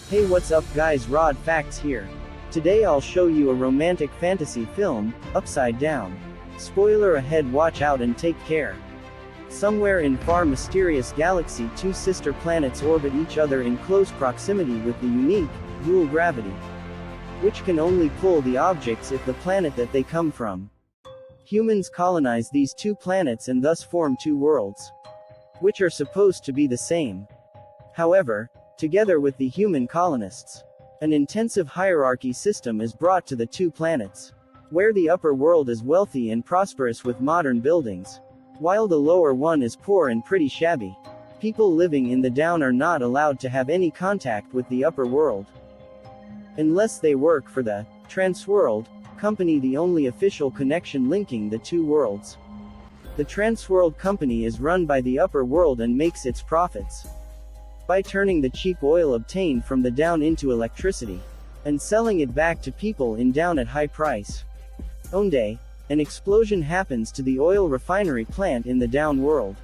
Hey, what's up guys, Rod Facts here. Today I'll show you a romantic fantasy film, Upside Down. Spoiler ahead, watch out and take care. Somewhere in far mysterious galaxy, two sister planets orbit each other in close proximity with the unique, dual gravity, which can only pull the objects if the planet that they come from. Humans colonize these two planets and thus form two worlds, which are supposed to be the same. However, together with the human colonists, an intensive hierarchy system is brought to the two planets, where the upper world is wealthy and prosperous with modern buildings, while the lower one is poor and pretty shabby. People living in the down are not allowed to have any contact with the upper world, unless they work for the Transworld company, the only official connection linking the two worlds. The Transworld company is run by the upper world and makes its profits by turning the cheap oil obtained from the down into electricity, and selling it back to people in down at high price. One day, an explosion happens to the oil refinery plant in the down world,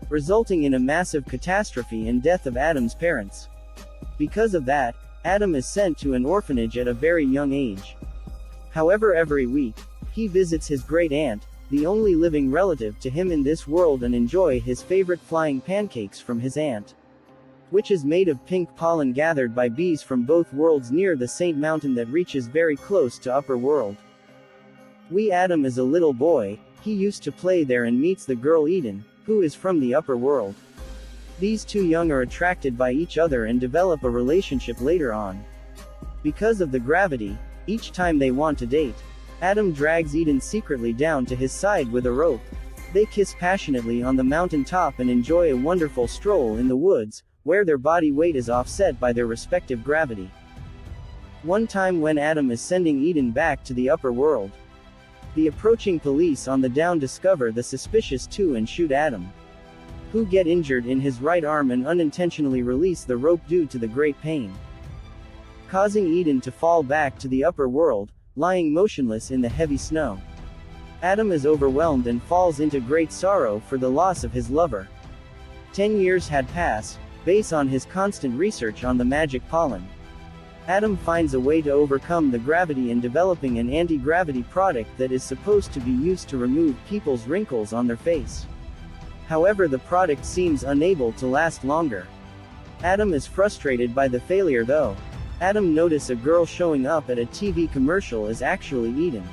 resulting in a massive catastrophe and death of Adam's parents. Because of that, Adam is sent to an orphanage at a very young age. However, every week, he visits his great aunt, the only living relative to him in this world, and enjoy his favorite flying pancakes from his aunt, which is made of pink pollen gathered by bees from both worlds near the Saint Mountain that reaches very close to upper world. Adam is a little boy, he used to play there and meets the girl Eden, who is from the upper world. These two young are attracted by each other and develop a relationship later on. Because of the gravity, each time they want to date, Adam drags Eden secretly down to his side with a rope. They kiss passionately on the mountain top and enjoy a wonderful stroll in the woods, where their body weight is offset by their respective gravity. One time when Adam is sending Eden back to the upper world, the approaching police on the down discover the suspicious two and shoot Adam, who get injured in his right arm and unintentionally release the rope due to the great pain, causing Eden to fall back to the upper world, lying motionless in the heavy snow. Adam is overwhelmed and falls into great sorrow for the loss of his lover. 10 years had passed, based on his constant research on the magic pollen. Adam finds a way to overcome the gravity in developing an anti-gravity product that is supposed to be used to remove people's wrinkles on their face. However, the product seems unable to last longer. Adam is frustrated by the failure though. Adam notices a girl showing up at a TV commercial is actually Eden,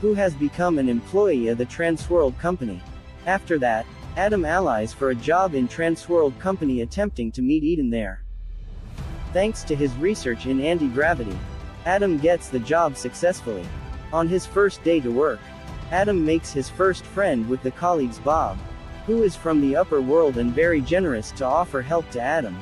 who has become an employee of the Transworld company. After that, Adam allies for a job in Transworld company, attempting to meet Eden there. Thanks to his research in anti-gravity, Adam gets the job successfully. On his first day to work, Adam makes his first friend with the colleagues Bob, who is from the upper world and very generous to offer help to Adam.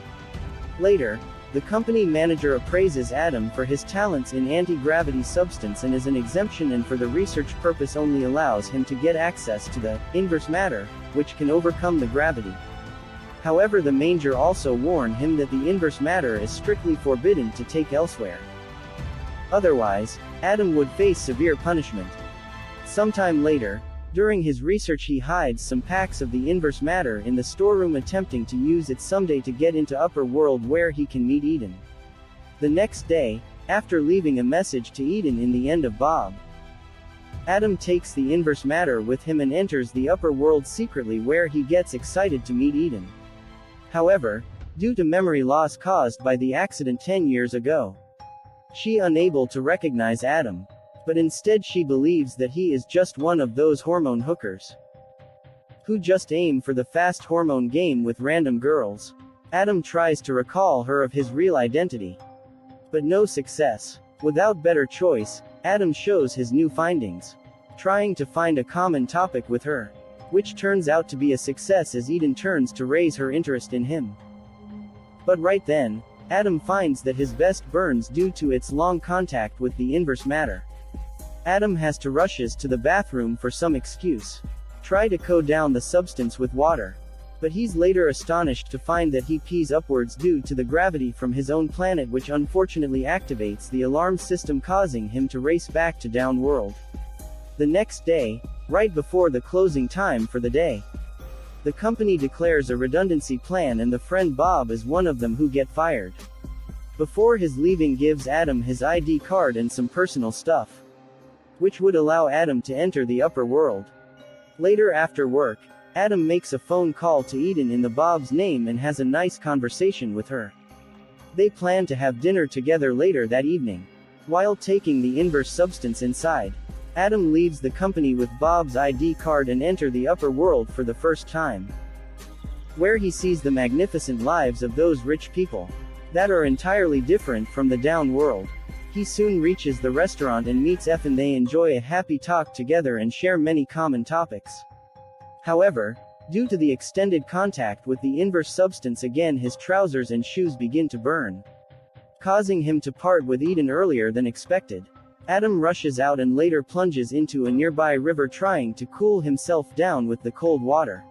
Later, the company manager appraises Adam for his talents in anti-gravity substance and as an exemption and for the research purpose only allows him to get access to the inverse matter, which can overcome the gravity. However, the manager also warned him that the inverse matter is strictly forbidden to take elsewhere. Otherwise, Adam would face severe punishment. Sometime later, during his research, he hides some packs of the inverse matter in the storeroom, attempting to use it someday to get into upper world where he can meet Eden. The next day, after leaving a message to Eden in the end of Bob, Adam takes the inverse matter with him and enters the upper world secretly, where he gets excited to meet Eden. However, due to memory loss caused by the accident 10 years ago, she unable to recognize Adam, but instead she believes that he is just one of those hormone hookers who just aim for the fast hormone game with random girls. Adam tries to recall her of his real identity, but no success. Without better choice, Adam shows his new findings, trying to find a common topic with her, which turns out to be a success as Eden turns to raise her interest in him. But right then, Adam finds that his vest burns due to its long contact with the inverse matter. Adam has to rushes to the bathroom for some excuse, try to cool down the substance with water, but he's later astonished to find that he pees upwards due to the gravity from his own planet, which unfortunately activates the alarm system, causing him to race back to down world. The next day, right before the closing time for the day, the company declares a redundancy plan and the friend Bob is one of them who get fired. Before his leaving gives Adam his ID card and some personal stuff, which would allow Adam to enter the upper world. Later after work, Adam makes a phone call to Eden in the Bob's name and has a nice conversation with her. They plan to have dinner together later that evening. While taking the inverse substance inside, Adam leaves the company with Bob's ID card and enter the upper world for the first time, where he sees the magnificent lives of those rich people that are entirely different from the down world. He soon reaches the restaurant and meets F, and they enjoy a happy talk together and share many common topics. However, due to the extended contact with the inverse substance again, his trousers and shoes begin to burn, causing him to part with Eden earlier than expected. Adam rushes out and later plunges into a nearby river trying to cool himself down with the cold water.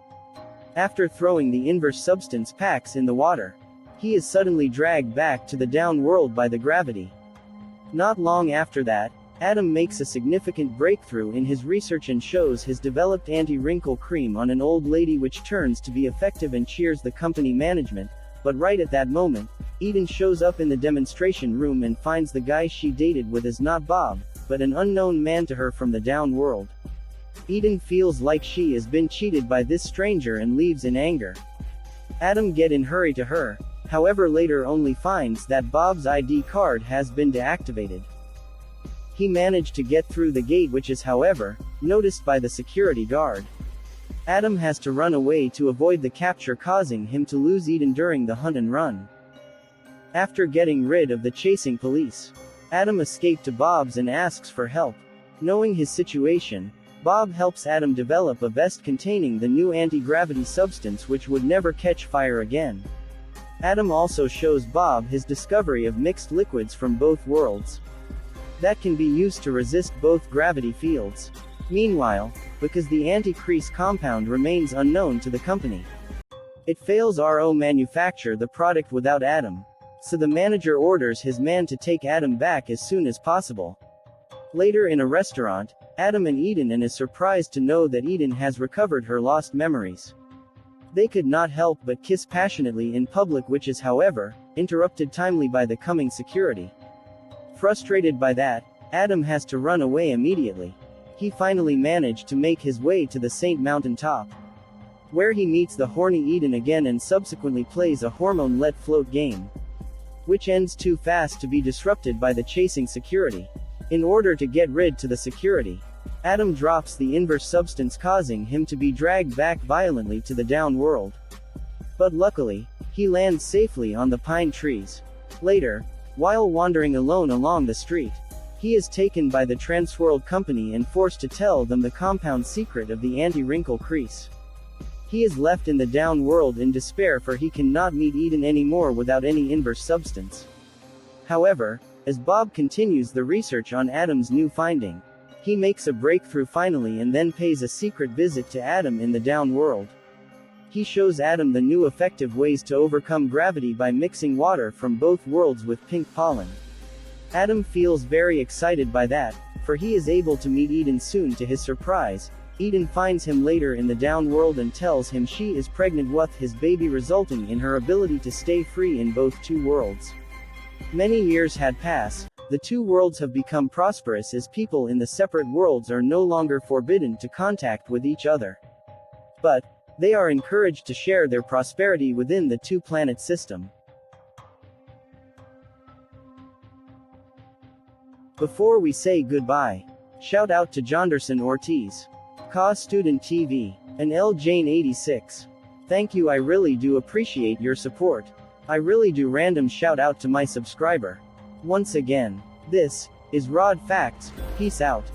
After throwing the inverse substance packs in the water, he is suddenly dragged back to the down world by the gravity. Not long after that, Adam makes a significant breakthrough in his research and shows his developed anti-wrinkle cream on an old lady, which turns to be effective and cheers the company management. But right at that moment, Eden shows up in the demonstration room and finds the guy she dated with is not Bob, but an unknown man to her from the down world. Eden feels like she has been cheated by this stranger and leaves in anger. Adam gets in hurry to her, however later only finds that Bob's ID card has been deactivated. He managed to get through the gate, which is however noticed by the security guard. Adam has to run away to avoid the capture, causing him to lose Eden during the hunt and run. After getting rid of the chasing police, Adam escapes to Bob's and asks for help. Knowing his situation, Bob helps Adam develop a vest containing the new anti-gravity substance which would never catch fire again. Adam also shows Bob his discovery of mixed liquids from both worlds that can be used to resist both gravity fields. Meanwhile, because the anti-crease compound remains unknown to the company, it fails to manufacture the product without Adam, so the manager orders his man to take Adam back as soon as possible. Later in a restaurant, Adam and Eden is surprised to know that Eden has recovered her lost memories. They could not help but kiss passionately in public, which is however interrupted timely by the coming security. Frustrated by that, Adam has to run away immediately. He finally managed to make his way to the Saint Mountain top, where he meets the horny Eden again and subsequently plays a hormone let float game, which ends too fast to be disrupted by the chasing security. In order to get rid of the security, Adam drops the inverse substance, causing him to be dragged back violently to the down world. But luckily, he lands safely on the pine trees. Later, while wandering alone along the street, he is taken by the Transworld company and forced to tell them the compound secret of the anti-wrinkle crease. He is left in the down world in despair, for he cannot meet Eden anymore without any inverse substance. However, as Bob continues the research on Adam's new finding, he makes a breakthrough finally and then pays a secret visit to Adam in the down world. He shows Adam the new effective ways to overcome gravity by mixing water from both worlds with pink pollen. Adam feels very excited by that, for he is able to meet Eden soon. To his surprise, Eden finds him later in the down world and tells him she is pregnant with his baby, resulting in her ability to stay free in both two worlds. Many years had passed. The two worlds have become prosperous as people in the separate worlds are no longer forbidden to contact with each other, but they are encouraged to share their prosperity within the two-planet system. Before we say goodbye, shout out to Jonderson Ortiz, Cause Student TV, and L Jane 86. Thank you, I really do appreciate your support. I really do. Random shout out to my subscriber. Once again, this is Rod Facts. Peace out.